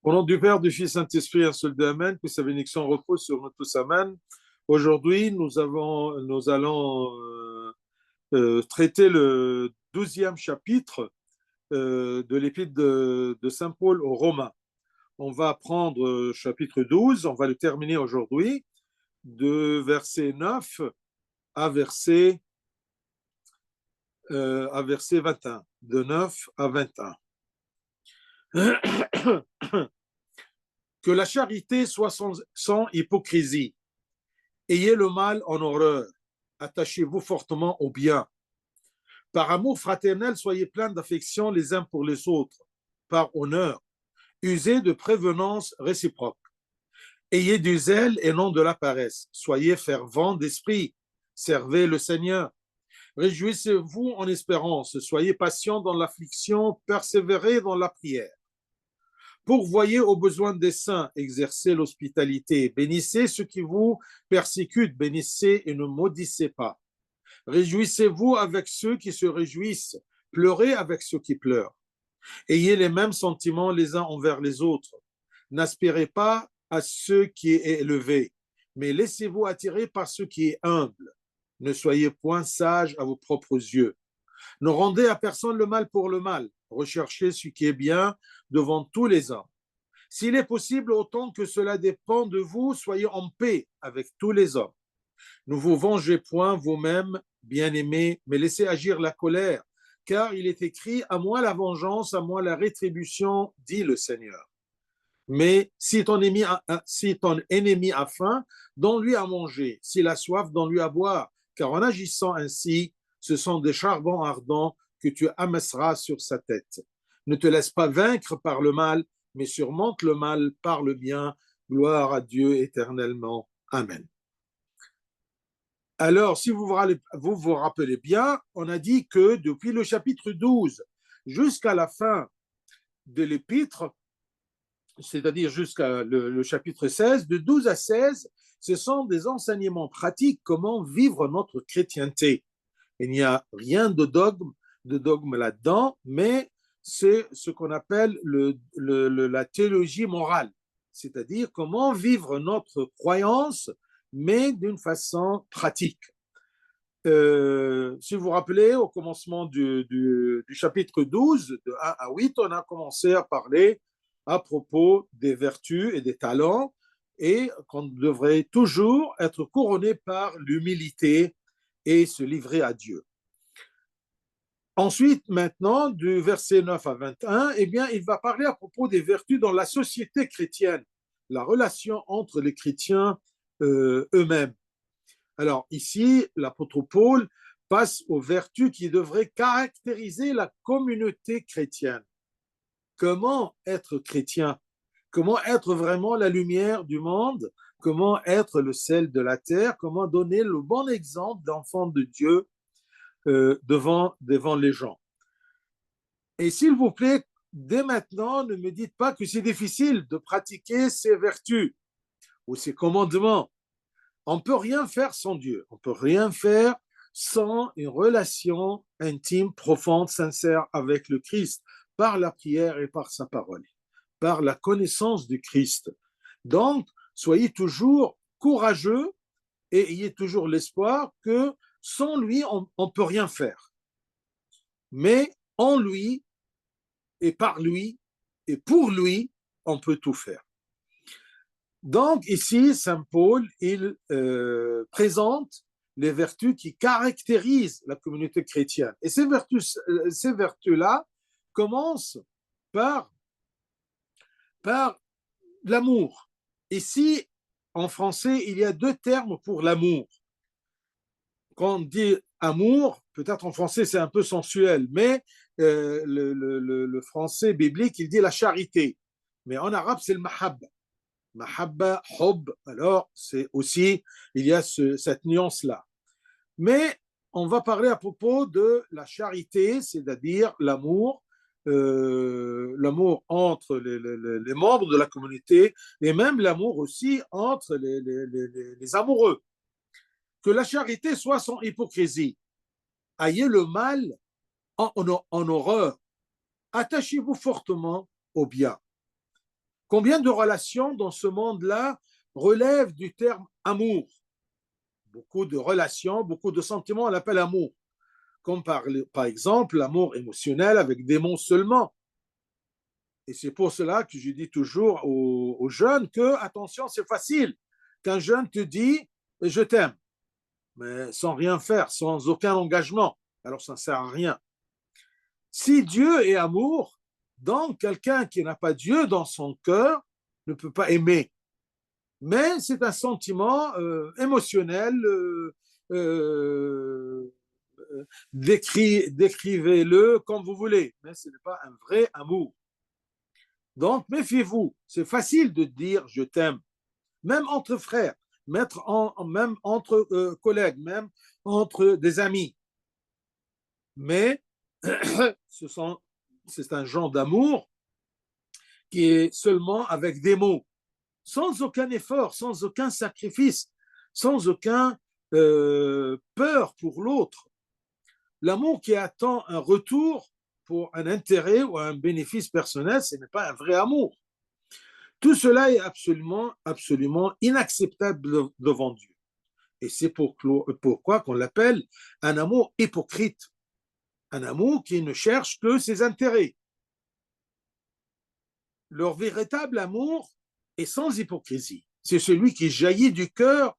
Au nom du Père, du Fils, Saint-Esprit, un seul Dieu, Amen, que sa bénédiction repose sur nous tous, Amen. Aujourd'hui, nous allons traiter le 12e chapitre de l'épître de Saint Paul aux Romains. On va prendre chapitre 12, on va le terminer aujourd'hui, de verset 9 à verset 21, de 9 à 21. Que la charité soit sans hypocrisie. Ayez le mal en horreur. Attachez-vous fortement au bien. Par amour fraternel, soyez pleins d'affection les uns pour les autres. Par honneur, usez de prévenance réciproque. Ayez du zèle et non de la paresse. Soyez fervents d'esprit. Servez le Seigneur. Réjouissez-vous en espérance. Soyez patients dans l'affliction. Persévérez dans la prière. Pourvoyez aux besoins des saints, exercez l'hospitalité, bénissez ceux qui vous persécutent, bénissez et ne maudissez pas. Réjouissez-vous avec ceux qui se réjouissent, pleurez avec ceux qui pleurent. Ayez les mêmes sentiments les uns envers les autres. N'aspirez pas à ce qui est élevé, mais laissez-vous attirer par ce qui est humble. Ne soyez point sages à vos propres yeux. Ne rendez à personne le mal pour le mal. Recherchez ce qui est bien devant tous les hommes. S'il est possible, autant que cela dépend de vous, soyez en paix avec tous les hommes. Ne vous vengez point vous-même, bien-aimés, mais laissez agir la colère, car il est écrit, à moi la vengeance, à moi la rétribution, dit le Seigneur. Mais si ton ennemi a faim, donne-lui à manger. S'il a soif, donne-lui à boire. Car en agissant ainsi, ce sont des charbons ardents que tu amasseras sur sa tête. Ne te laisse pas vaincre par le mal, mais surmonte le mal par le bien. Gloire à Dieu éternellement. Amen. Alors, si vous rappelez bien, on a dit que depuis le chapitre 12 jusqu'à la fin de l'épître, c'est-à-dire jusqu'à le chapitre 16, de 12 à 16, ce sont des enseignements pratiques, comment vivre notre chrétienté. Il n'y a rien de dogme là-dedans, mais c'est ce qu'on appelle la théologie morale, c'est-à-dire comment vivre notre croyance, mais d'une façon pratique. Si vous vous rappelez, au commencement du chapitre 12, de 1 à 8, on a commencé à parler à propos des vertus et des talents et qu'on devrait toujours être couronné par l'humilité et se livrer à Dieu. Ensuite, maintenant, du verset 9 à 21, eh bien, il va parler à propos des vertus dans la société chrétienne, la relation entre les chrétiens eux-mêmes. Alors ici, l'apôtre Paul passe aux vertus qui devraient caractériser la communauté chrétienne. Comment être chrétien? Comment être vraiment la lumière du monde? Comment être le sel de la terre? Comment donner le bon exemple d'enfant de Dieu devant les gens? Et s'il vous plaît, dès maintenant, ne me dites pas que c'est difficile de pratiquer ces vertus ou ces commandements. On ne peut rien faire sans Dieu. On ne peut rien faire sans une relation intime, profonde, sincère avec le Christ, par la prière et par sa parole, par la connaissance du Christ. Donc, soyez toujours courageux et ayez toujours l'espoir que sans lui, on ne peut rien faire. Mais en lui et par lui et pour lui, on peut tout faire. Donc ici, Saint Paul, il présente les vertus qui caractérisent la communauté chrétienne. Et ces vertus-là commencent par, par l'amour. Ici, en français, il y a deux termes pour l'amour. Quand on dit amour, peut-être en français c'est un peu sensuel, mais le français biblique, il dit la charité. Mais en arabe, c'est le mahabba. Mahabba, hub, alors c'est aussi, il y a cette nuance-là. Mais on va parler à propos de la charité, c'est-à-dire l'amour entre les membres de la communauté et même l'amour aussi entre les amoureux. Que la charité soit sans hypocrisie. Ayez le mal en horreur. Attachez-vous fortement au bien. Combien de relations dans ce monde-là relèvent du terme amour? Beaucoup de relations, beaucoup de sentiments, on l'appelle amour. Comme par exemple l'amour émotionnel avec des mots seulement. Et c'est pour cela que je dis toujours aux jeunes que, attention, c'est facile. Qu'un jeune te dit « je t'aime », mais sans rien faire, sans aucun engagement. Alors ça ne sert à rien. Si Dieu est amour, donc quelqu'un qui n'a pas Dieu dans son cœur ne peut pas aimer. Mais c'est un sentiment émotionnel. Décrivez-le comme vous voulez, mais ce n'est pas un vrai amour. Donc, méfiez-vous. C'est facile de dire je t'aime, même entre frères, même entre collègues, même entre des amis. Mais c'est un genre d'amour qui est seulement avec des mots, sans aucun effort, sans aucun sacrifice, sans aucun peur pour l'autre. L'amour qui attend un retour pour un intérêt ou un bénéfice personnel, ce n'est pas un vrai amour. Tout cela est absolument, absolument inacceptable devant Dieu. Et c'est pourquoi qu'on l'appelle un amour hypocrite, un amour qui ne cherche que ses intérêts. Leur véritable amour est sans hypocrisie. C'est celui qui jaillit du cœur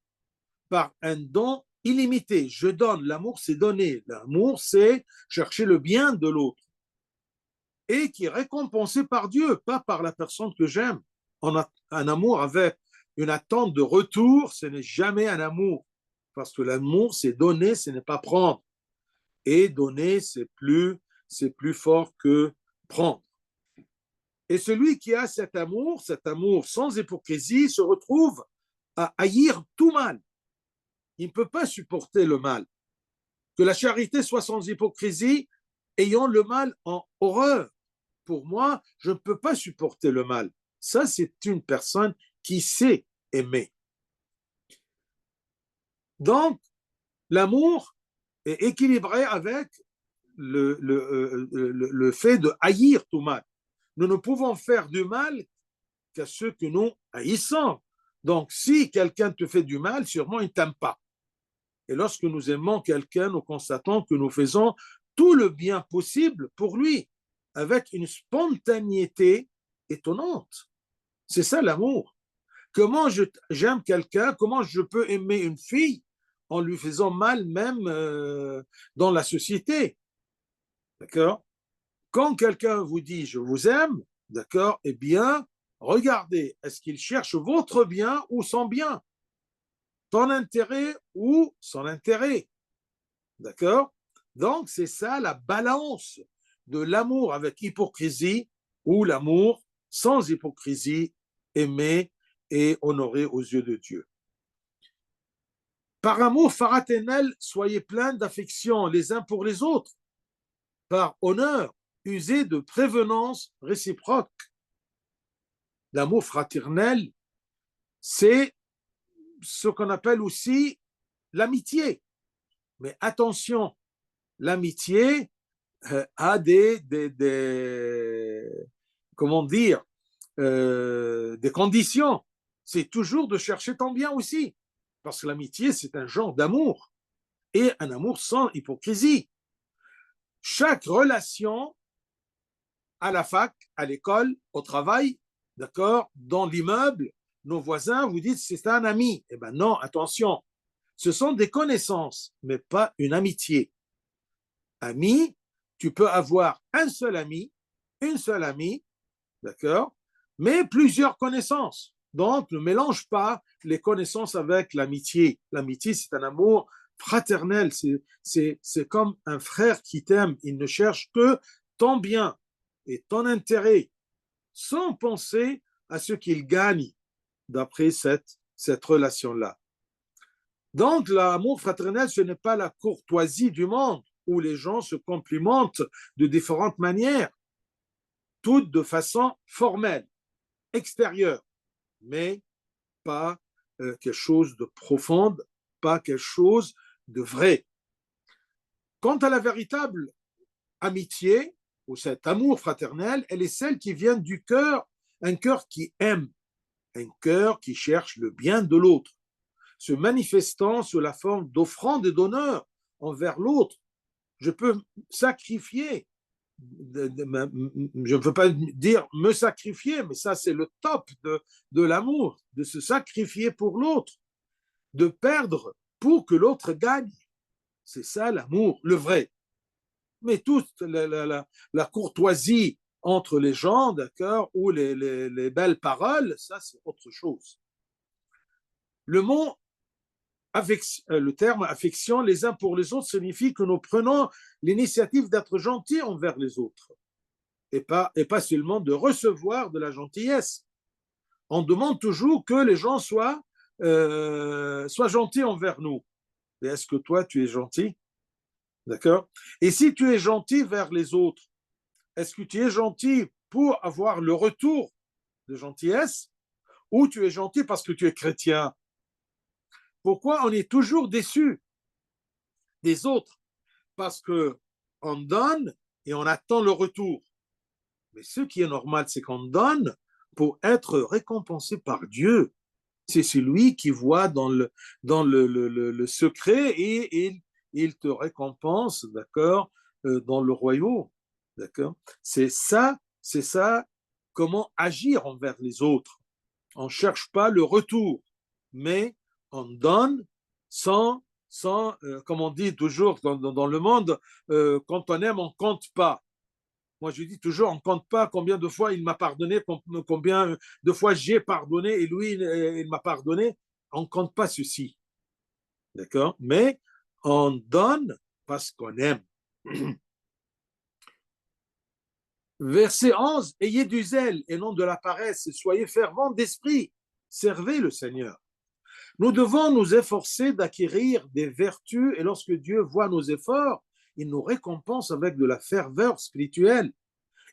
par un don illimité. Je donne, l'amour c'est donner, l'amour c'est chercher le bien de l'autre et qui est récompensé par Dieu, pas par la personne que j'aime. Un amour avec une attente de retour, ce n'est jamais un amour, parce que l'amour c'est donner, ce n'est pas prendre, et donner c'est plus fort que prendre. Et celui qui a cet amour sans hypocrisie, se retrouve à haïr tout mal. Il ne peut pas supporter le mal. Que la charité soit sans hypocrisie, ayant le mal en horreur. Pour moi, je ne peux pas supporter le mal. Ça, c'est une personne qui sait aimer. Donc, l'amour est équilibré avec le fait de haïr tout mal. Nous ne pouvons faire du mal qu'à ceux que nous haïssons. Donc, si quelqu'un te fait du mal, sûrement il ne t'aime pas. Et lorsque nous aimons quelqu'un, nous constatons que nous faisons tout le bien possible pour lui, avec une spontanéité étonnante. C'est ça l'amour. Comment j'aime quelqu'un, comment je peux aimer une fille en lui faisant mal même dans la société. D'accord? Quand quelqu'un vous dit je vous aime, d'accord, eh bien, regardez, est-ce qu'il cherche votre bien ou son bien? Ton intérêt ou son intérêt? D'accord? Donc, c'est ça la balance de l'amour avec hypocrisie ou l'amour sans hypocrisie, aimé et honoré aux yeux de Dieu. Par amour fraternel, soyez pleins d'affection les uns pour les autres. Par honneur, usez de prévenance réciproque. L'amour fraternel, c'est ce qu'on appelle aussi l'amitié. Mais attention, l'amitié a comment dire, des conditions. C'est toujours de chercher ton bien aussi. Parce que l'amitié, c'est un genre d'amour. Et un amour sans hypocrisie. Chaque relation à la fac, à l'école, au travail, d'accord, dans l'immeuble, nos voisins, vous dites c'est un ami. Eh bien non, attention, ce sont des connaissances, mais pas une amitié. Ami, tu peux avoir un seul ami, une seule amie, d'accord, mais plusieurs connaissances. Donc, ne mélange pas les connaissances avec l'amitié. L'amitié, c'est un amour fraternel, c'est comme un frère qui t'aime, il ne cherche que ton bien et ton intérêt, sans penser à ce qu'il gagne d'après cette relation-là. Donc, l'amour fraternel, ce n'est pas la courtoisie du monde où les gens se complimentent de différentes manières, toutes de façon formelle, extérieure, mais pas quelque chose de profond, pas quelque chose de vrai. Quant à la véritable amitié, ou cet amour fraternel, elle est celle qui vient du cœur un cœur qui aime, un cœur qui cherche le bien de l'autre, se manifestant sous la forme d'offrande et d'honneur envers l'autre. Je peux sacrifier, je ne veux pas dire me sacrifier, mais ça c'est le top de l'amour, de se sacrifier pour l'autre, de perdre pour que l'autre gagne. C'est ça l'amour, le vrai. Mais toute la courtoisie entre les gens, d'accord, ou les belles paroles, ça c'est autre chose. Le mot le terme affection les uns pour les autres signifie que nous prenons l'initiative d'être gentils envers les autres et pas seulement de recevoir de la gentillesse. On demande toujours que les gens soient gentils envers nous. Et est-ce que toi, tu es gentil? D'accord? Et si tu es gentil vers les autres, est-ce que tu es gentil pour avoir le retour de gentillesse ou tu es gentil parce que tu es chrétien? Pourquoi on est toujours déçu des autres? Parce qu'on donne et on attend le retour. Mais ce qui est normal, c'est qu'on donne pour être récompensé par Dieu. C'est celui qui voit dans le secret et il te récompense, d'accord, dans le royaume. D'accord? C'est ça, comment agir envers les autres. On ne cherche pas le retour, mais on donne sans comme on dit toujours dans le monde, quand on aime, on ne compte pas. Moi, je dis toujours, on ne compte pas combien de fois il m'a pardonné, combien de fois j'ai pardonné et lui, il m'a pardonné. On ne compte pas ceci. D'accord? Mais on donne parce qu'on aime. Verset 11, ayez du zèle et non de la paresse, soyez fervents d'esprit, servez le Seigneur. Nous devons nous efforcer d'acquérir des vertus et lorsque Dieu voit nos efforts, il nous récompense avec de la ferveur spirituelle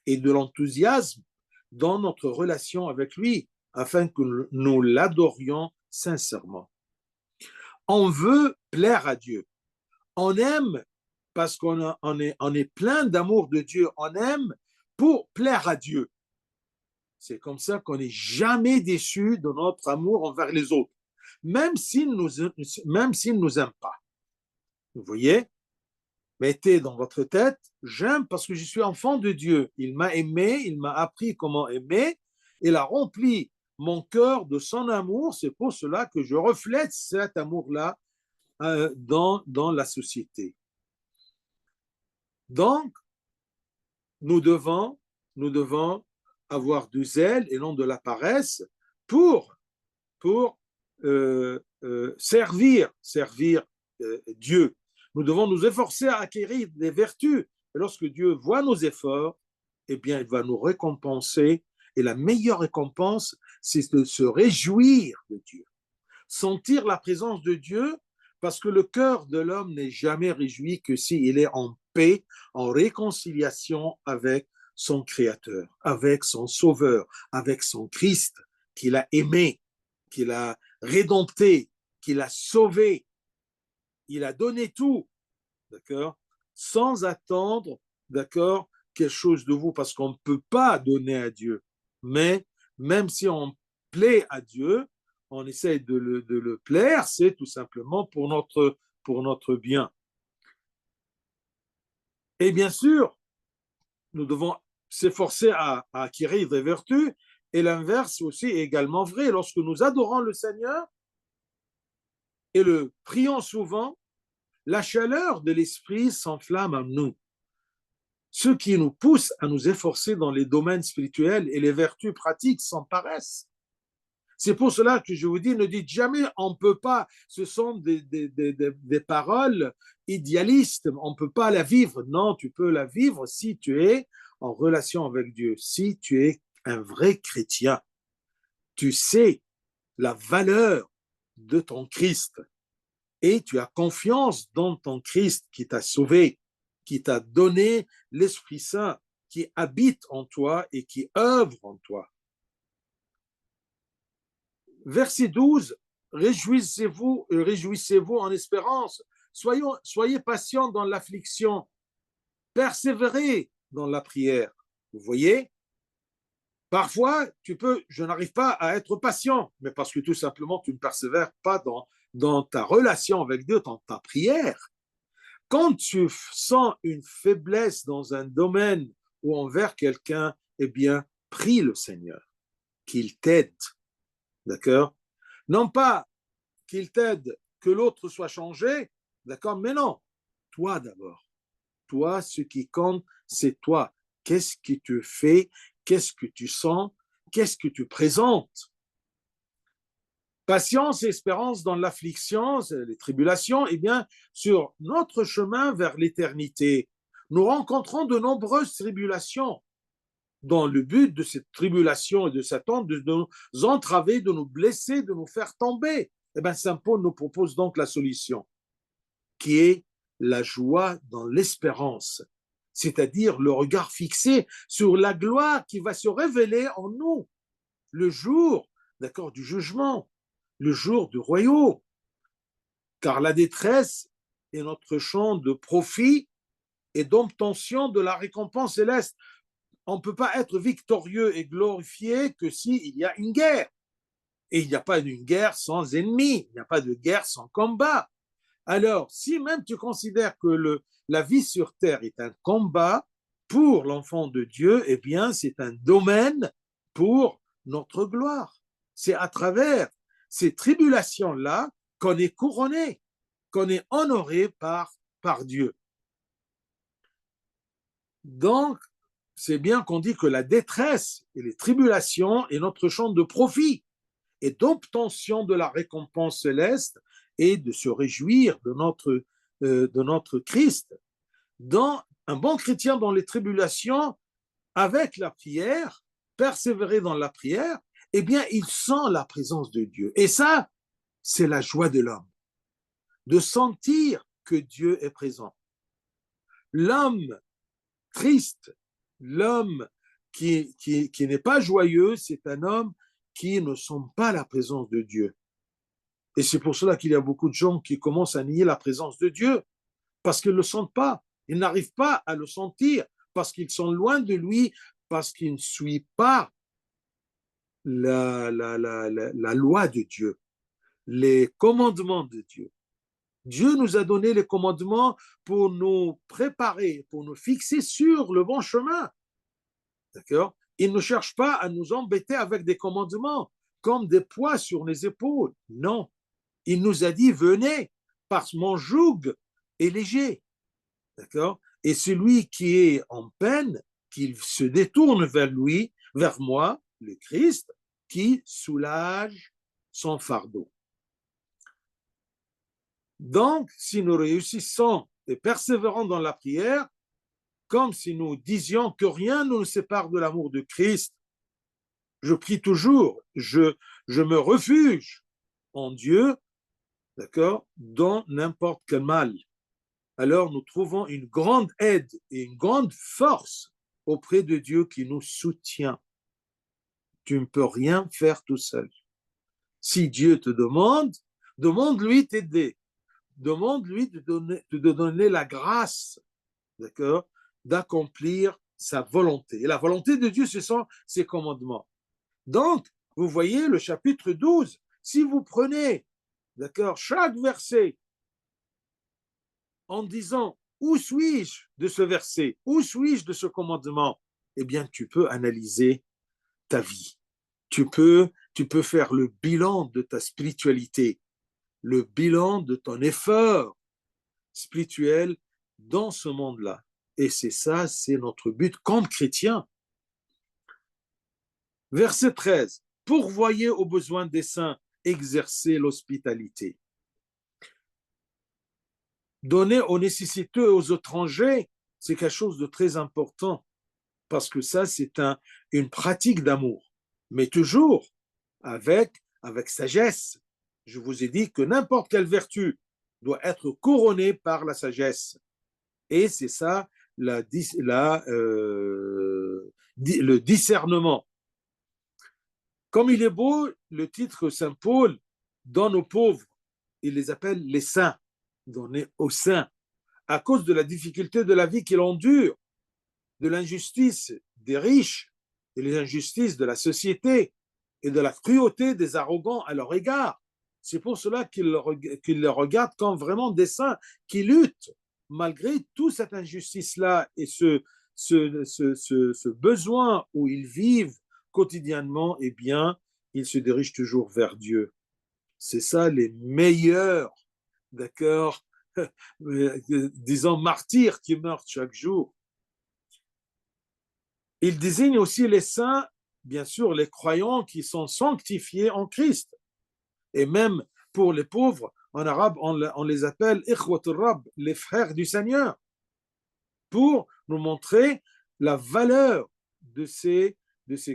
et de l'enthousiasme dans notre relation avec lui, afin que nous l'adorions sincèrement. On veut plaire à Dieu. On aime parce on est plein d'amour de Dieu. On aime pour plaire à Dieu. C'est comme ça qu'on n'est jamais déçu de notre amour envers les autres, même s'ils ne nous aiment pas. Vous voyez? Mettez dans votre tête, j'aime parce que je suis enfant de Dieu. Il m'a aimé, il m'a appris comment aimer, il a rempli mon cœur de son amour. C'est pour cela que je reflète cet amour-là dans la société. Donc, nous devons avoir du zèle et non de la paresse pour servir Dieu. Nous devons nous efforcer à acquérir des vertus. Et lorsque Dieu voit nos efforts, eh bien, il va nous récompenser. Et la meilleure récompense, c'est de se réjouir de Dieu. Sentir la présence de Dieu, parce que le cœur de l'homme n'est jamais réjoui que s'il est en paix, en réconciliation avec son Créateur, avec son Sauveur, avec son Christ qu'il a aimé, qu'il a rédempté, qu'il a sauvé. Il a donné tout, d'accord, sans attendre, d'accord, quelque chose de vous, parce qu'on ne peut pas donner à Dieu. Mais même si on plaît à Dieu, on essaie de le plaire, c'est tout simplement pour notre bien. Et bien sûr, nous devons s'efforcer à acquérir des vertus, et l'inverse aussi est également vrai. Lorsque nous adorons le Seigneur et le prions souvent, la chaleur de l'esprit s'enflamme en nous, ce qui nous pousse à nous efforcer dans les domaines spirituels et les vertus pratiques sans paresse. C'est pour cela que je vous dis, ne dites jamais on ne peut pas, ce sont des paroles idéalistes, on ne peut pas la vivre. Non, tu peux la vivre si tu es en relation avec Dieu, si tu es un vrai chrétien. Tu sais la valeur de ton Christ et tu as confiance dans ton Christ qui t'a sauvé, qui t'a donné l'Esprit Saint, qui habite en toi et qui œuvre en toi. Verset 12, réjouissez-vous en espérance, soyez patients dans l'affliction, persévérez dans la prière. Vous voyez, Parfois, je n'arrive pas à être patient, mais parce que tout simplement, tu ne persévères pas dans ta relation avec Dieu, dans ta prière. Quand tu sens une faiblesse dans un domaine ou envers quelqu'un, eh bien, prie le Seigneur, qu'il t'aide, d'accord? Non pas qu'il t'aide, que l'autre soit changé, d'accord? Mais non, toi d'abord. Toi, ce qui compte, c'est toi. Qu'est-ce que tu fais? Qu'est-ce que tu sens? Qu'est-ce que tu présentes? Patience et espérance dans l'affliction, les tribulations, eh bien, sur notre chemin vers l'éternité, nous rencontrons de nombreuses tribulations dans le but de cette tribulation et de Satan de nous entraver, de nous blesser, de nous faire tomber. Eh bien, Saint Paul nous propose donc la solution, qui est la joie dans l'espérance, c'est-à-dire le regard fixé sur la gloire qui va se révéler en nous le jour, d'accord, du jugement, le jour du royaume. Car la détresse est notre champ de profit et d'obtention de la récompense céleste. On ne peut pas être victorieux et glorifié que s'il y a une guerre. Et il n'y a pas une guerre sans ennemi, il n'y a pas de guerre sans combat. Alors, si même tu considères que la vie sur terre est un combat pour l'enfant de Dieu, eh bien, c'est un domaine pour notre gloire. C'est à travers ces tribulations-là qu'on est couronné, qu'on est honoré par Dieu. Donc, c'est bien qu'on dit que la détresse et les tribulations est notre champ de profit et d'obtention de la récompense céleste et de se réjouir de notre Christ. Dans un bon chrétien dans les tribulations, avec la prière, persévérer dans la prière, eh bien, il sent la présence de Dieu. Et ça, c'est la joie de l'homme, de sentir que Dieu est présent. L'homme triste, l'homme qui n'est pas joyeux, c'est un homme qui ne sent pas la présence de Dieu. Et c'est pour cela qu'il y a beaucoup de gens qui commencent à nier la présence de Dieu, parce qu'ils ne le sentent pas. Ils n'arrivent pas à le sentir, parce qu'ils sont loin de lui, parce qu'ils ne suivent pas la loi de Dieu, les commandements de Dieu. Dieu nous a donné les commandements pour nous préparer, pour nous fixer sur le bon chemin. D'accord? Il ne cherche pas à nous embêter avec des commandements comme des poids sur les épaules. Non. Il nous a dit, venez, parce que mon joug est léger. D'accord? Et celui qui est en peine, qu'il se détourne vers lui, vers moi, le Christ, qui soulage son fardeau. Donc, si nous réussissons et persévérons dans la prière, comme si nous disions que rien ne nous sépare de l'amour de Christ, je prie toujours, je me refuge en Dieu, d'accord, dans n'importe quel mal. Alors nous trouvons une grande aide et une grande force auprès de Dieu qui nous soutient. Tu ne peux rien faire tout seul. Si Dieu te demande, demande-lui t'aider. Demande-lui de donner la grâce, d'accord, d'accomplir sa volonté. Et la volonté de Dieu, ce sont ses commandements. Donc, vous voyez le chapitre 12, si vous prenez, d'accord, chaque verset en disant où suis-je de ce verset, où suis-je de ce commandement, eh bien, tu peux analyser ta vie. Tu peux faire le bilan de ta spiritualité, le bilan de ton effort spirituel dans ce monde-là. Et c'est ça, c'est notre but comme chrétien. Verset 13. Pourvoyez aux besoins des saints, exercez l'hospitalité. Donner aux nécessiteux et aux étrangers, c'est quelque chose de très important parce que ça, c'est une pratique d'amour, mais toujours avec sagesse. Je vous ai dit que n'importe quelle vertu doit être couronnée par la sagesse. Et c'est ça le discernement. Comme il est beau, le titre Saint Paul donne aux pauvres, il les appelle les saints, donnés aux saints, à cause de la difficulté de la vie qu'il endure, de l'injustice des riches et les injustices de la société et de la cruauté des arrogants à leur égard. C'est pour cela qu'ils les regardent comme vraiment des saints qui luttent malgré toute cette injustice-là et ce besoin où ils vivent quotidiennement, eh bien, ils se dirigent toujours vers Dieu. C'est ça les meilleurs, d'accord, disons martyrs qui meurent chaque jour. Il désigne aussi les saints, bien sûr, les croyants qui sont sanctifiés en Christ. Et même pour les pauvres, en arabe, on les appelle Ikhwat al-Rab, les frères du Seigneur, pour nous montrer la valeur de ces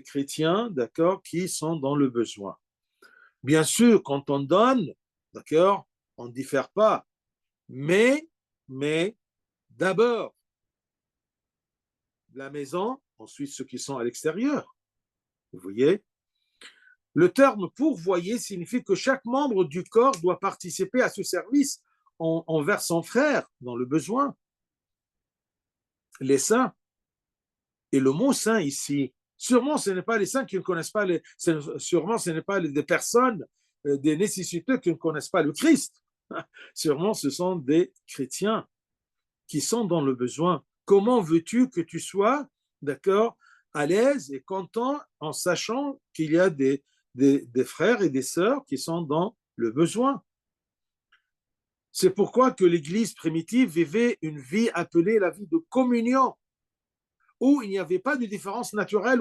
chrétiens, d'accord, qui sont dans le besoin. Bien sûr, quand on donne, d'accord, on ne diffère pas, mais d'abord, la maison, ensuite ceux qui sont à l'extérieur. Vous voyez? Le terme pourvoyer signifie que chaque membre du corps doit participer à ce service envers son frère dans le besoin. Les saints, et le mot saint ici, sûrement ce n'est pas les saints qui ne connaissent pas, sûrement ce n'est pas des personnes, des nécessiteux qui ne connaissent pas le Christ. Sûrement ce sont des chrétiens qui sont dans le besoin. Comment veux-tu que tu sois, d'accord, à l'aise et content en sachant qu'il y a des frères et des sœurs qui sont dans le besoin? C'est pourquoi que l'Église primitive vivait une vie appelée la vie de communion, où il n'y avait pas de différence naturelle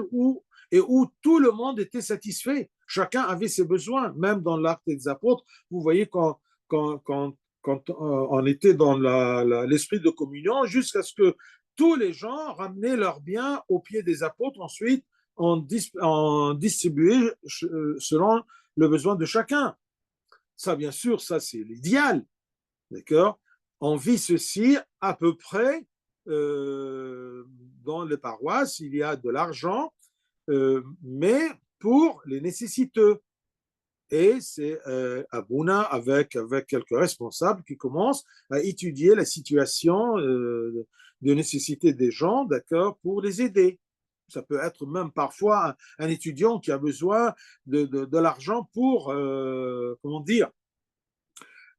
et où tout le monde était satisfait. Chacun avait ses besoins, même dans l'Acte des Apôtres. Vous voyez, quand on était dans l'esprit de communion, jusqu'à ce que tous les gens ramenaient leurs biens aux pieds des apôtres, ensuite on distribuait selon le besoin de chacun. Ça, bien sûr, ça c'est l'idéal, d'accord? On vit ceci à peu près dans les paroisses, il y a de l'argent, mais pour les nécessiteux. Et c'est Abouna avec quelques responsables qui commencent à étudier la situation de nécessité des gens, d'accord, pour les aider. Ça peut être même parfois un étudiant qui a besoin de l'argent pour, comment dire,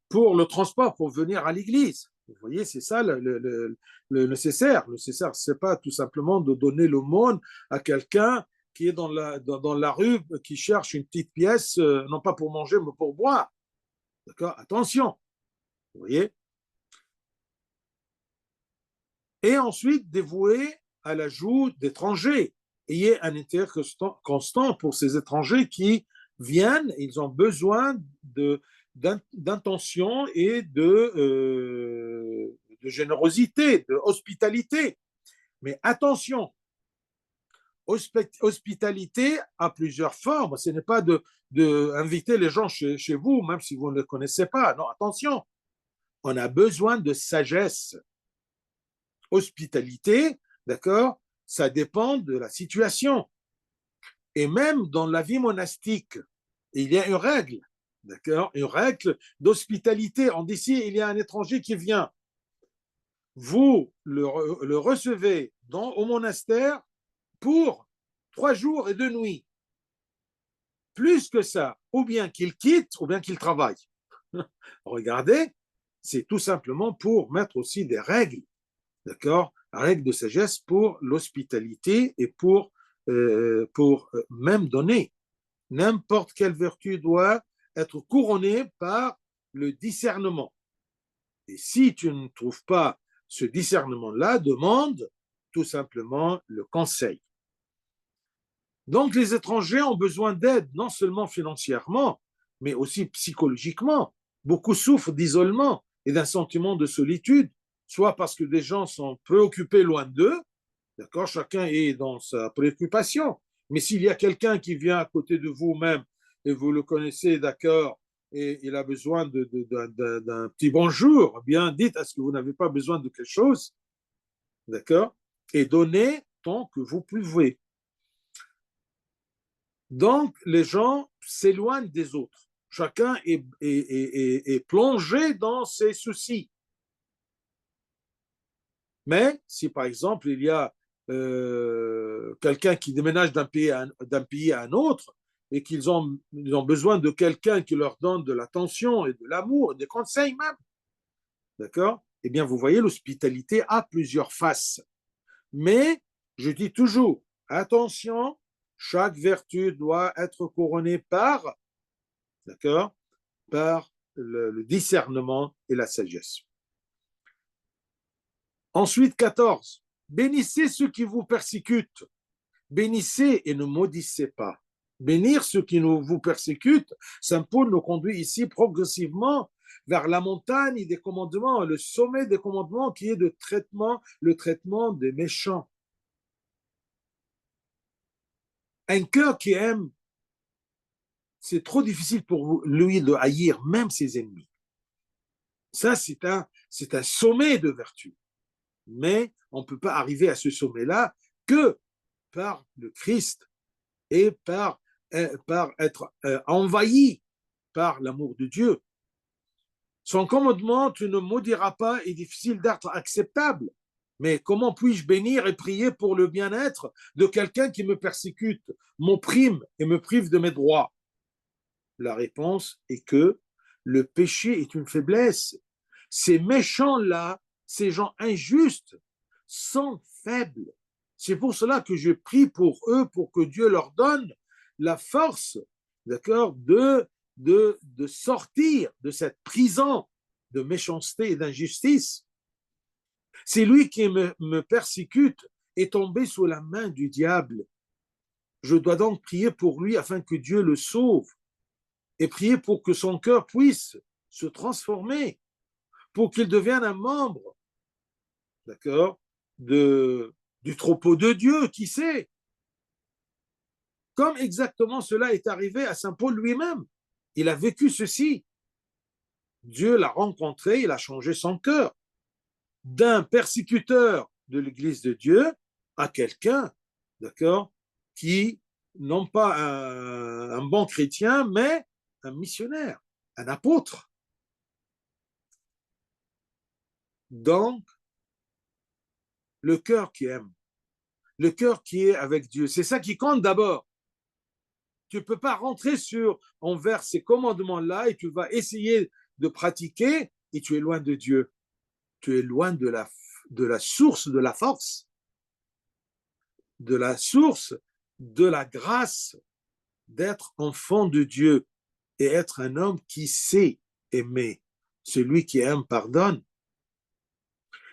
pour le transport, pour venir à l'église. Vous voyez, c'est ça le nécessaire. Le nécessaire, ce n'est pas tout simplement de donner l'aumône à quelqu'un qui est dans la rue, qui cherche une petite pièce, non pas pour manger, mais pour boire. D'accord? Attention. Vous voyez? Et ensuite, dévouer à l'ajout d'étrangers. Ayez un intérêt constant pour ces étrangers qui viennent, ils ont besoin d'intention et de générosité, de hospitalité. Mais attention, hospitalité a plusieurs formes. Ce n'est pas d'inviter les gens chez vous, même si vous ne les connaissez pas. Non, attention, on a besoin de sagesse. Hospitalité, d'accord, ça dépend de la situation. Et même dans la vie monastique, il y a une règle, d'accord, une règle d'hospitalité. On dit si il y a un étranger qui vient, vous le recevez au monastère pour 3 jours et 2 nuits. Plus que ça, ou bien qu'il quitte, ou bien qu'il travaille. Regardez, c'est tout simplement pour mettre aussi des règles, d'accord, règles de sagesse pour l'hospitalité et pour même donner. N'importe quelle vertu doit être couronnée par le discernement. Et si tu ne trouves pas ce discernement-là, demande tout simplement le conseil. Donc, les étrangers ont besoin d'aide, non seulement financièrement, mais aussi psychologiquement. Beaucoup souffrent d'isolement et d'un sentiment de solitude, soit parce que des gens sont préoccupés loin d'eux, d'accord, chacun est dans sa préoccupation. Mais s'il y a quelqu'un qui vient à côté de vous-même et vous le connaissez, d'accord, et il a besoin d'un petit bonjour, eh bien dites, est-ce que vous n'avez pas besoin de quelque chose, d'accord, et donnez tant que vous pouvez. Donc, les gens s'éloignent des autres. Chacun est plongé dans ses soucis. Mais si, par exemple, il y a quelqu'un qui déménage d'un pays à un autre et ils ont besoin de quelqu'un qui leur donne de l'attention et de l'amour, des conseils même. D'accord? Eh bien, vous voyez, l'hospitalité a plusieurs faces. Mais je dis toujours, attention, chaque vertu doit être couronnée par, d'accord, par le discernement et la sagesse. Ensuite, 14. Bénissez ceux qui vous persécutent. Bénissez et ne maudissez pas. Bénir ceux qui vous persécutent, Saint Paul nous conduit ici progressivement vers la montagne des commandements, le sommet des commandements qui est le traitement des méchants. Un cœur qui aime, c'est trop difficile pour lui de haïr même ses ennemis. Ça, c'est un sommet de vertu. Mais on ne peut pas arriver à ce sommet-là que par le Christ et par être envahi par l'amour de Dieu. Son commandement, tu ne maudiras pas, est difficile d'être acceptable. Mais comment puis-je bénir et prier pour le bien-être de quelqu'un qui me persécute, m'opprime et me prive de mes droits? La réponse est que le péché est une faiblesse. Ces méchants-là, ces gens injustes, sont faibles. C'est pour cela que je prie pour eux, pour que Dieu leur donne la force, d'accord, de sortir de cette prison de méchanceté et d'injustice. C'est lui qui me persécute est tombé sous la main du diable. Je dois donc prier pour lui afin que Dieu le sauve et prier pour que son cœur puisse se transformer, pour qu'il devienne un membre, d'accord, du troupeau de Dieu, qui sait. Comme exactement cela est arrivé à Saint Paul lui-même. Il a vécu ceci. Dieu l'a rencontré, il a changé son cœur. D'un persécuteur de l'Église de Dieu à quelqu'un, d'accord, qui, non pas un bon chrétien, mais un missionnaire, un apôtre. Donc, le cœur qui aime, le cœur qui est avec Dieu, c'est ça qui compte d'abord. Tu ne peux pas rentrer envers ces commandements-là et tu vas essayer de pratiquer et tu es loin de Dieu. Tu es loin de la source de la force, de la source de la grâce d'être enfant de Dieu et être un homme qui sait aimer. Celui qui aime pardonne.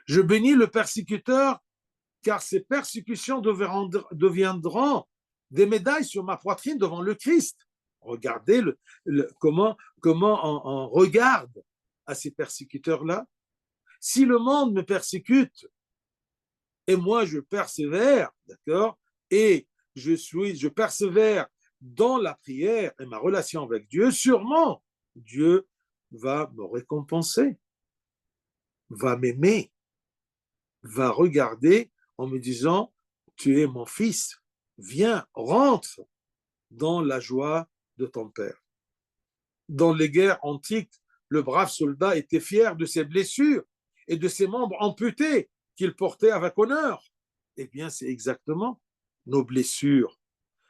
Je bénis le persécuteur car ces persécutions deviendront des médailles sur ma poitrine devant le Christ. Regardez comment on regarde à ces persécuteurs-là. Si le monde me persécute et moi je persévère, d'accord, et je persévère dans la prière et ma relation avec Dieu, sûrement Dieu va me récompenser, va m'aimer, va regarder en me disant, tu es mon fils, viens, rentre dans la joie de ton père. Dans les guerres antiques, le brave soldat était fier de ses blessures et de ses membres amputés qu'il portait avec honneur. Eh bien, c'est exactement nos blessures.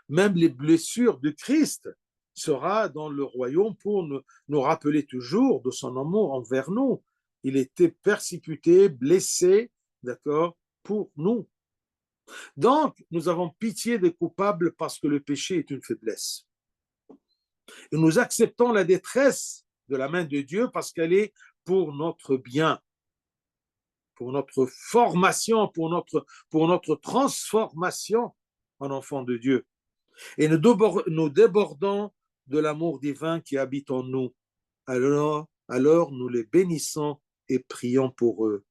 Même les blessures de Christ sera dans le royaume pour nous rappeler toujours de son amour envers nous. Il était persécuté, blessé, d'accord, pour nous. Donc, nous avons pitié des coupables parce que le péché est une faiblesse. Et nous acceptons la détresse de la main de Dieu parce qu'elle est pour notre bien, pour notre formation, pour notre transformation en enfant de Dieu. Et nous débordons de l'amour divin qui habite en nous. Alors nous les bénissons et prions pour eux.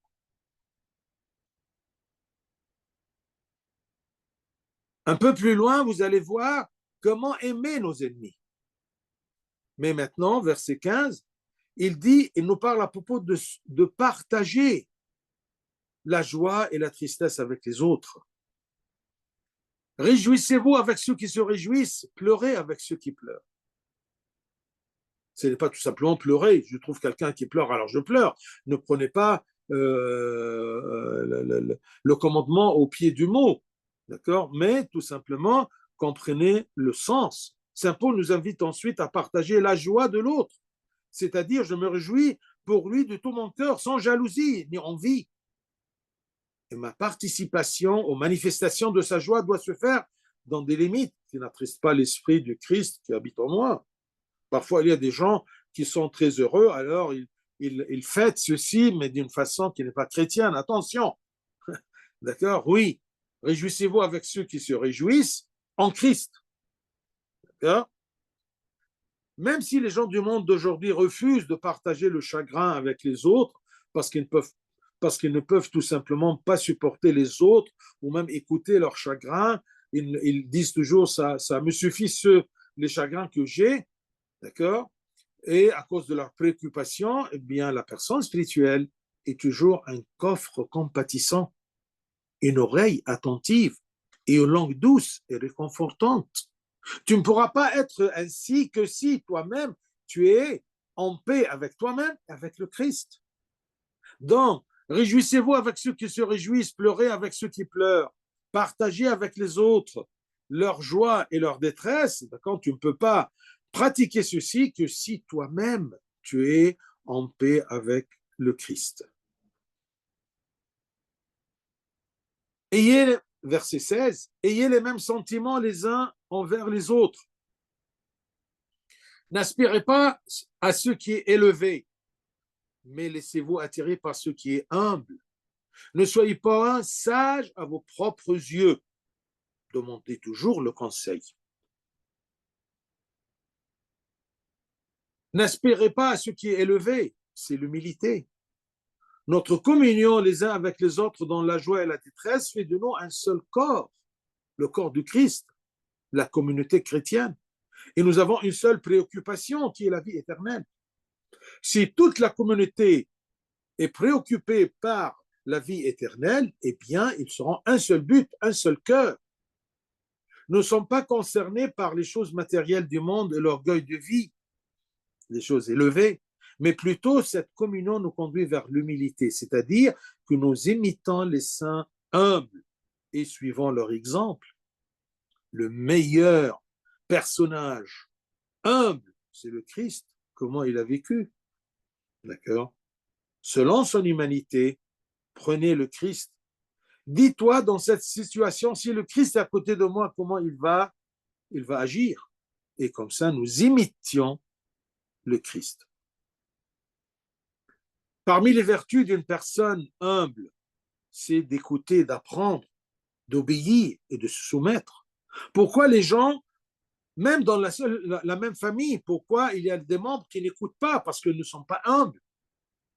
Un peu plus loin, vous allez voir comment aimer nos ennemis. Mais maintenant, verset 15, il nous parle à propos de partager la joie et la tristesse avec les autres. Réjouissez-vous avec ceux qui se réjouissent, pleurez avec ceux qui pleurent. Ce n'est pas tout simplement pleurer. Je trouve quelqu'un qui pleure, alors je pleure. Ne prenez pas le commandement au pied du mot, d'accord? Mais tout simplement, comprenez le sens. Saint Paul nous invite ensuite à partager la joie de l'autre, c'est-à-dire je me réjouis pour lui de tout mon cœur, sans jalousie ni envie. Et ma participation aux manifestations de sa joie doit se faire dans des limites qui n'attristent pas l'esprit du Christ qui habite en moi. Parfois, il y a des gens qui sont très heureux, alors ils fêtent ceci, mais d'une façon qui n'est pas chrétienne. Attention, d'accord? Oui, réjouissez-vous avec ceux qui se réjouissent en Christ. D'accord? Même si les gens du monde d'aujourd'hui refusent de partager le chagrin avec les autres parce qu'ils ne peuvent tout simplement pas supporter les autres ou même écouter leur chagrin, ils disent toujours ça me suffit les chagrins que j'ai, d'accord? Et à cause de leur préoccupation, eh bien, la personne spirituelle est toujours un coffre compatissant, une oreille attentive et une langue douce et réconfortante. Tu ne pourras pas être ainsi que si toi-même tu es en paix avec toi-même et avec le Christ. Donc, réjouissez-vous avec ceux qui se réjouissent, pleurez avec ceux qui pleurent, partagez avec les autres leur joie et leur détresse. D'accord? Tu ne peux pas pratiquer ceci que si toi-même tu es en paix avec le Christ. Ayez, verset 16, ayez les mêmes sentiments les uns envers les autres. N'aspirez pas à ce qui est élevé, mais laissez-vous attirer par ce qui est humble. Ne soyez pas sages à vos propres yeux. Demandez toujours le conseil. N'aspirez pas à ce qui est élevé, c'est l'humilité. Notre communion les uns avec les autres dans la joie et la détresse fait de nous un seul corps, le corps du Christ, la communauté chrétienne. Et nous avons une seule préoccupation qui est la vie éternelle. Si toute la communauté est préoccupée par la vie éternelle, eh bien, ils seront un seul but, un seul cœur. Nous ne sommes pas concernés par les choses matérielles du monde et l'orgueil de vie, les choses élevées, mais plutôt cette communion nous conduit vers l'humilité, c'est-à-dire que nous imitons les saints humbles et suivons leur exemple. Le meilleur personnage humble, c'est le Christ. Comment il a vécu? D'accord? Selon son humanité, prenez le Christ. Dis-toi dans cette situation, si le Christ est à côté de moi, comment il va agir. Et comme ça, nous imitions le Christ. Parmi les vertus d'une personne humble, c'est d'écouter, d'apprendre, d'obéir et de se soumettre. Pourquoi les gens, même dans la même famille, pourquoi il y a des membres qui n'écoutent pas? Parce qu'ils ne sont pas humbles.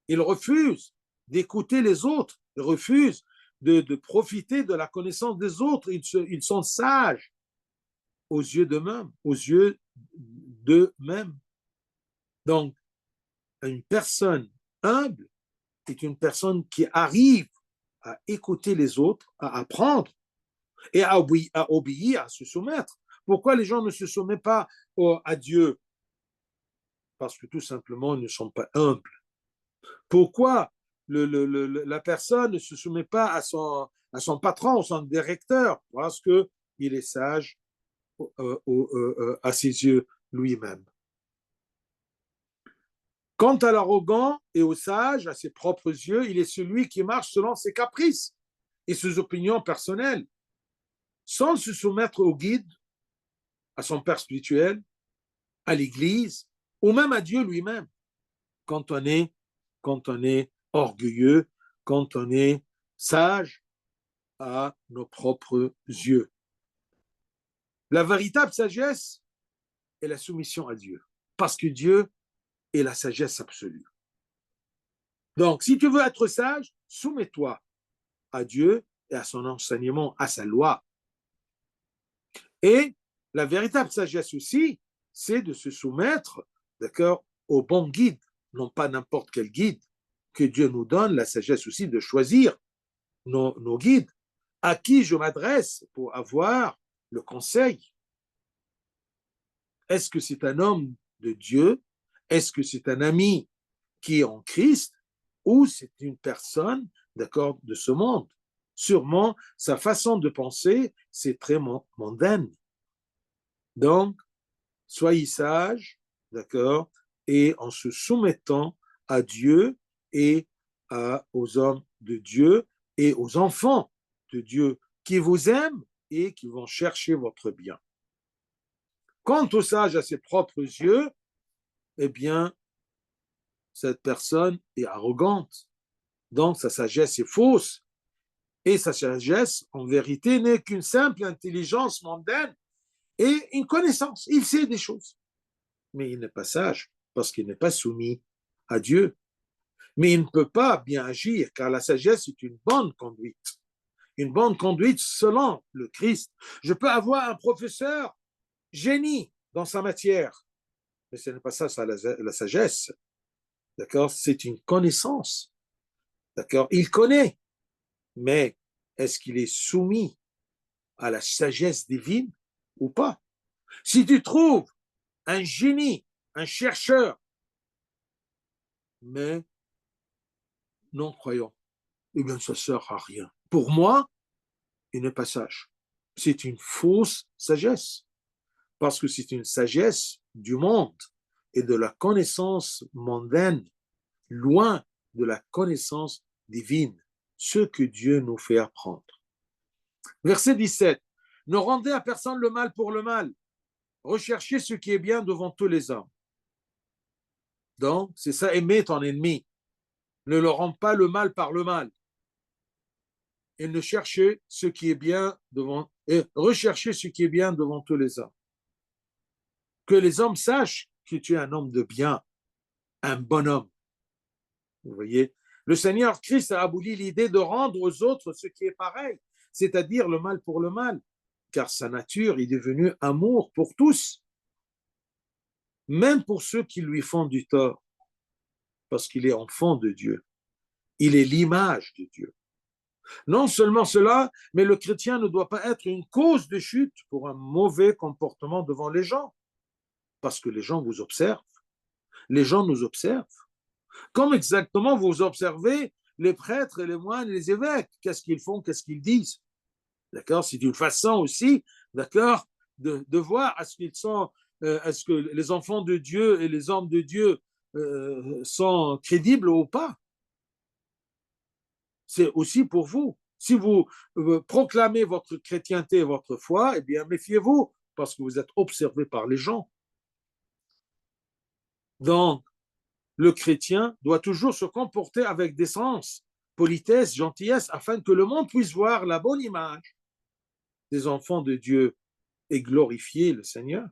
Ils refusent d'écouter les autres, ils refusent de profiter de la connaissance des autres. Ils sont sages aux yeux d'eux-mêmes, aux yeux d'eux-mêmes. Donc, une personne humble est une personne qui arrive à écouter les autres, à apprendre et à obéir, à se soumettre. Pourquoi les gens ne se soumettent pas à Dieu? Parce que tout simplement, ils ne sont pas humbles. Pourquoi la personne ne se soumet pas à son patron, à son directeur? Parce qu'il est sage à ses yeux lui-même. Quant à l'arrogant et au sage, à ses propres yeux, il est celui qui marche selon ses caprices et ses opinions personnelles, sans se soumettre au guide, à son père spirituel, à l'Église, ou même à Dieu lui-même. Quand on est orgueilleux, quand on est sage à nos propres yeux. La véritable sagesse est la soumission à Dieu, parce que Dieu est la sagesse absolue. Donc, si tu veux être sage, soumets-toi à Dieu et à son enseignement, à sa loi. Et la véritable sagesse aussi, c'est de se soumettre, d'accord, au bon guide, non pas n'importe quel guide, que Dieu nous donne la sagesse aussi de choisir nos guides, à qui je m'adresse pour avoir le conseil. Est-ce que c'est un homme de Dieu? Est-ce que c'est un ami qui est en Christ? ou c'est une personne, d'accord, de ce monde. Sûrement, sa façon de penser, c'est très mondaine. Donc, soyez sages, d'accord, et en se soumettant à Dieu et aux hommes de Dieu et aux enfants de Dieu qui vous aiment et qui vont chercher votre bien. Quant au sage à ses propres yeux, eh bien, cette personne est arrogante. Donc, sa sagesse est fausse. Et sa sagesse, en vérité, n'est qu'une simple intelligence mondaine et une connaissance. Il sait des choses. Mais il n'est pas sage parce qu'il n'est pas soumis à Dieu. Mais il ne peut pas bien agir car la sagesse est une bonne conduite. Une bonne conduite selon le Christ. Je peux avoir un professeur génie dans sa matière, mais ce n'est pas ça la sagesse. D'accord? C'est une connaissance. D'accord? Il connaît, mais est-ce qu'il est soumis à la sagesse divine ou pas? Si tu trouves un génie, un chercheur, mais non croyant, eh bien, ça ne sert à rien. Pour moi, il n'est pas sage. C'est une fausse sagesse, parce que c'est une sagesse du monde et de la connaissance mondaine, loin de la connaissance divine, ce que Dieu nous fait apprendre. Verset 17. Ne rendez à personne le mal pour le mal. Recherchez ce qui est bien devant tous les hommes. Donc, c'est ça, aimer ton ennemi. Ne le rends pas le mal par le mal. Et ne cherchez ce qui est bien devant, et recherchez ce qui est bien devant tous les hommes. Que les hommes sachent que tu es un homme de bien, un bon homme. Vous voyez, le Seigneur Christ a aboli l'idée de rendre aux autres ce qui est pareil, c'est-à-dire le mal pour le mal, car sa nature est devenue amour pour tous, même pour ceux qui lui font du tort, parce qu'il est enfant de Dieu. Il est l'image de Dieu. Non seulement cela, mais le chrétien ne doit pas être une cause de chute pour un mauvais comportement devant les gens, parce que les gens vous observent. Les gens nous observent. Comme exactement vous observez les prêtres et les moines et les évêques. Qu'est-ce qu'ils font, qu'est-ce qu'ils disent. D'accord? C'est une façon aussi, d'accord, de voir est-ce que les enfants de Dieu et les hommes de Dieu sont crédibles ou pas. C'est aussi pour vous. Si vous proclamez votre chrétienté et votre foi, eh bien, méfiez-vous, parce que vous êtes observé par les gens. Donc, le chrétien doit toujours se comporter avec décence, politesse, gentillesse, afin que le monde puisse voir la bonne image des enfants de Dieu et glorifier le Seigneur.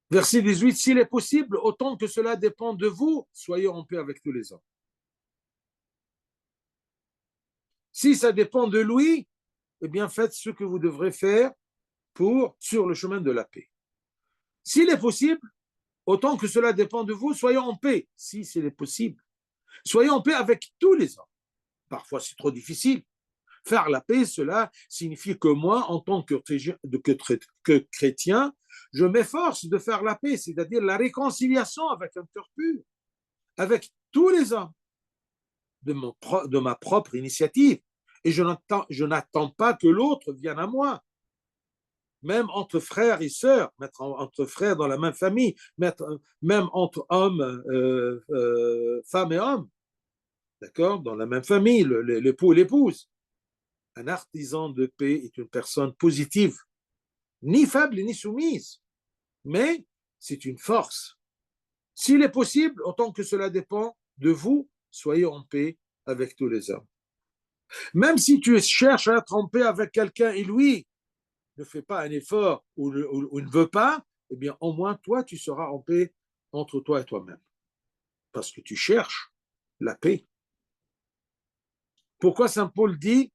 Verset 18, s'il est possible, autant que cela dépend de vous, soyez en paix avec tous les hommes. Si ça dépend de lui, eh bien faites ce que vous devrez faire sur le chemin de la paix. S'il est possible, autant que cela dépend de vous, soyez en paix, si c'est possible. Soyez en paix avec tous les hommes. Parfois, c'est trop difficile. Faire la paix, cela signifie que moi, en tant que chrétien, je m'efforce de faire la paix, c'est-à-dire la réconciliation avec un cœur pur, avec tous les hommes, de ma propre initiative. Et je n'attends pas que l'autre vienne à moi. Même entre frères et sœurs, entre frères dans la même famille, même entre hommes, femmes et hommes, d'accord, dans la même famille, l'époux et l'épouse. Un artisan de paix est une personne positive, ni faible ni soumise, mais c'est une force. S'il est possible, autant que cela dépend de vous, soyez en paix avec tous les hommes. Même si tu cherches à être en paix avec quelqu'un et lui ne fait pas un effort ou ne veut pas, eh bien, au moins, toi, tu seras en paix entre toi et toi-même. Parce que tu cherches la paix. Pourquoi Saint Paul dit,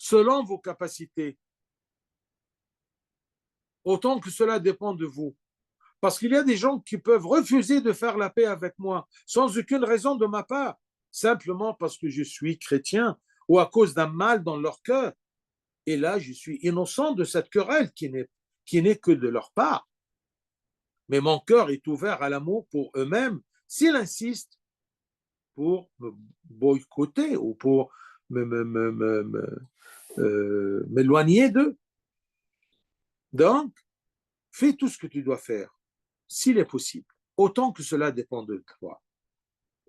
selon vos capacités, autant que cela dépend de vous. Parce qu'il y a des gens qui peuvent refuser de faire la paix avec moi, sans aucune raison de ma part, simplement parce que je suis chrétien ou à cause d'un mal dans leur cœur. Et là, je suis innocent de cette querelle qui n'est que de leur part. Mais mon cœur est ouvert à l'amour pour eux-mêmes, S'il insiste pour me boycotter ou pour m'éloigner d'eux, donc, fais tout ce que tu dois faire, s'il est possible, autant que cela dépend de toi.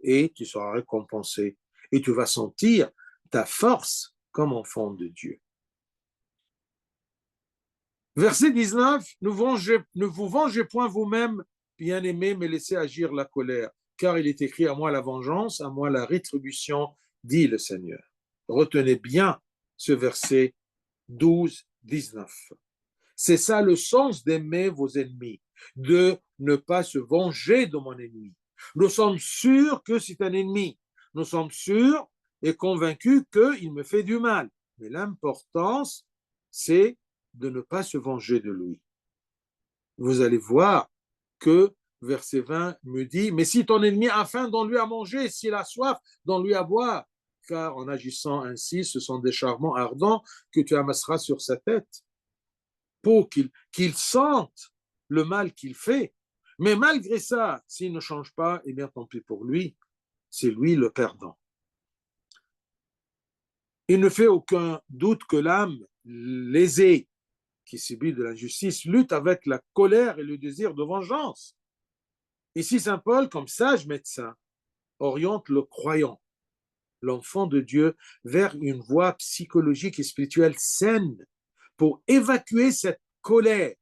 Et tu seras récompensé. Et tu vas sentir ta force comme enfant de Dieu. Verset 19, ne vous vengez point vous-même, bien-aimés, mais laissez agir la colère, car il est écrit à moi la vengeance, à moi la rétribution, dit le Seigneur. Retenez bien ce verset 12, 19. C'est ça le sens d'aimer vos ennemis, de ne pas se venger de mon ennemi. Nous sommes sûrs que c'est un ennemi. Nous sommes sûrs et convaincus qu'il me fait du mal. Mais l'importance, c'est de ne pas se venger de lui. Vous allez voir que verset 20 me dit, mais si ton ennemi a faim, donne-lui à manger, s'il a soif, donne-lui à boire, car en agissant ainsi, ce sont des charbons ardents que tu amasseras sur sa tête pour qu'il sente le mal qu'il fait. Mais malgré ça, s'il ne change pas, eh bien tant pis pour lui, c'est lui le perdant. Il ne fait aucun doute que l'âme lésée qui subit de l'injustice lutte avec la colère et le désir de vengeance. Ici, saint Paul, comme sage médecin, oriente le croyant, l'enfant de Dieu, vers une voie psychologique et spirituelle saine pour évacuer cette colère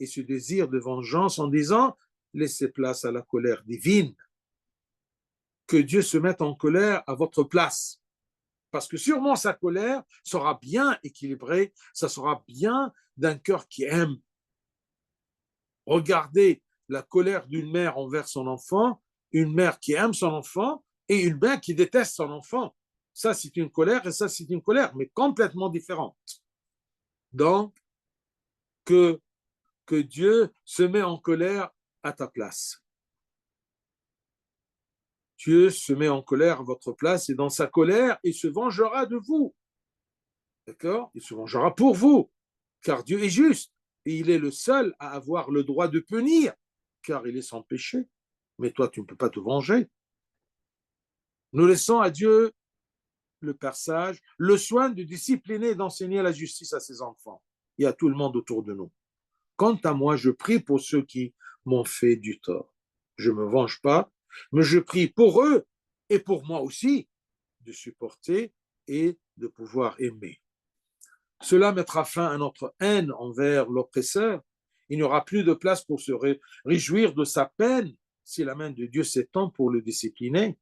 et ce désir de vengeance en disant, laissez place à la colère divine. Que Dieu se mette en colère à votre place. Parce que sûrement sa colère sera bien équilibrée, ça sera bien d'un cœur qui aime. Regardez la colère d'une mère envers son enfant, une mère qui aime son enfant et une mère qui déteste son enfant. Ça, c'est une colère et ça, c'est une colère, mais complètement différente. Donc, que Dieu se met en colère à ta place. Dieu se met en colère à votre place et dans sa colère, il se vengera de vous. D'accord? Il se vengera pour vous, car Dieu est juste et il est le seul à avoir le droit de punir, car il est sans péché. Mais toi, tu ne peux pas te venger. Nous laissons à Dieu, le Père sage, le soin de discipliner et d'enseigner la justice à ses enfants et à tout le monde autour de nous. Quant à moi, je prie pour ceux qui m'ont fait du tort. Je ne me venge pas, mais je prie pour eux et pour moi aussi de supporter et de pouvoir aimer. Cela mettra fin à notre haine envers l'oppresseur. Il n'y aura plus de place pour se réjouir de sa peine si la main de Dieu s'étend pour le discipliner.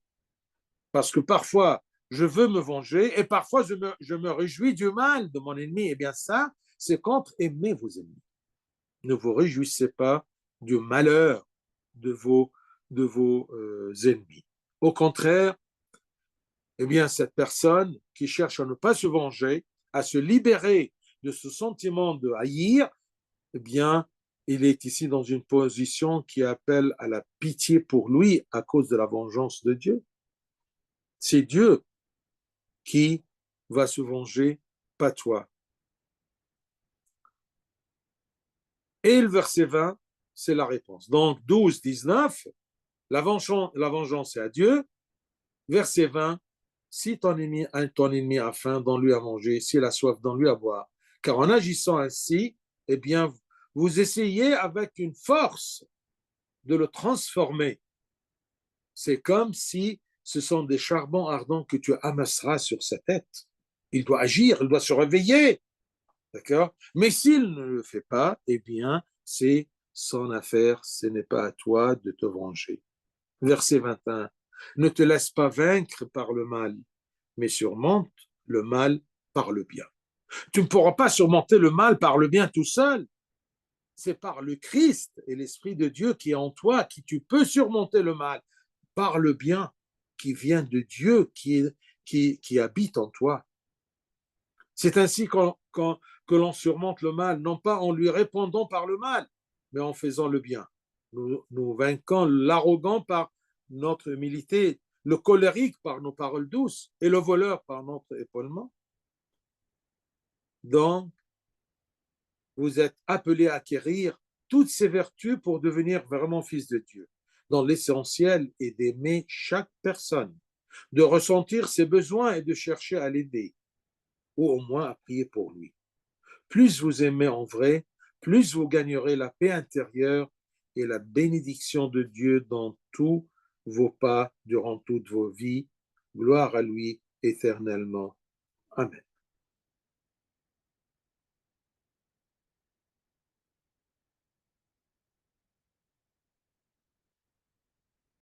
Parce que parfois, je veux me venger et parfois, je me réjouis du mal de mon ennemi. Eh bien ça, c'est contre aimer vos ennemis. Ne vous réjouissez pas du malheur de vos ennemis. Au contraire, eh bien, cette personne qui cherche à ne pas se venger, à se libérer de ce sentiment de haïr, eh bien, il est ici dans une position qui appelle à la pitié pour lui à cause de la vengeance de Dieu. C'est Dieu qui va se venger, pas toi. Et le verset 20, c'est la réponse. Donc 12, 19, la vengeance est à Dieu. Verset 20, si ton ennemi a faim, donne-lui à manger, s'il a soif, donne-lui à boire. Car en agissant ainsi, eh bien, vous essayez avec une force de le transformer. C'est comme si ce sont des charbons ardents que tu amasseras sur sa tête. Il doit agir, il doit se réveiller. D'accord? Mais s'il ne le fait pas, eh bien, c'est son affaire, ce n'est pas à toi de te venger. Verset 21. Ne te laisse pas vaincre par le mal, mais surmonte le mal par le bien. Tu ne pourras pas surmonter le mal par le bien tout seul. C'est par le Christ et l'Esprit de Dieu qui est en toi que tu peux surmonter le mal par le bien qui vient de Dieu, qui habite en toi. C'est ainsi que l'on surmonte le mal, non pas en lui répondant par le mal, mais en faisant le bien. Nous vainquons l'arrogant par notre humilité, le colérique par nos paroles douces et le voleur par notre épaulement. Donc, vous êtes appelés à acquérir toutes ces vertus pour devenir vraiment fils de Dieu. dans l'essentiel et d'aimer chaque personne, de ressentir ses besoins et de chercher à l'aider, ou au moins à prier pour lui. Plus vous aimez en vrai, plus vous gagnerez la paix intérieure et la bénédiction de Dieu dans tous vos pas durant toutes vos vies. Gloire à lui éternellement. Amen.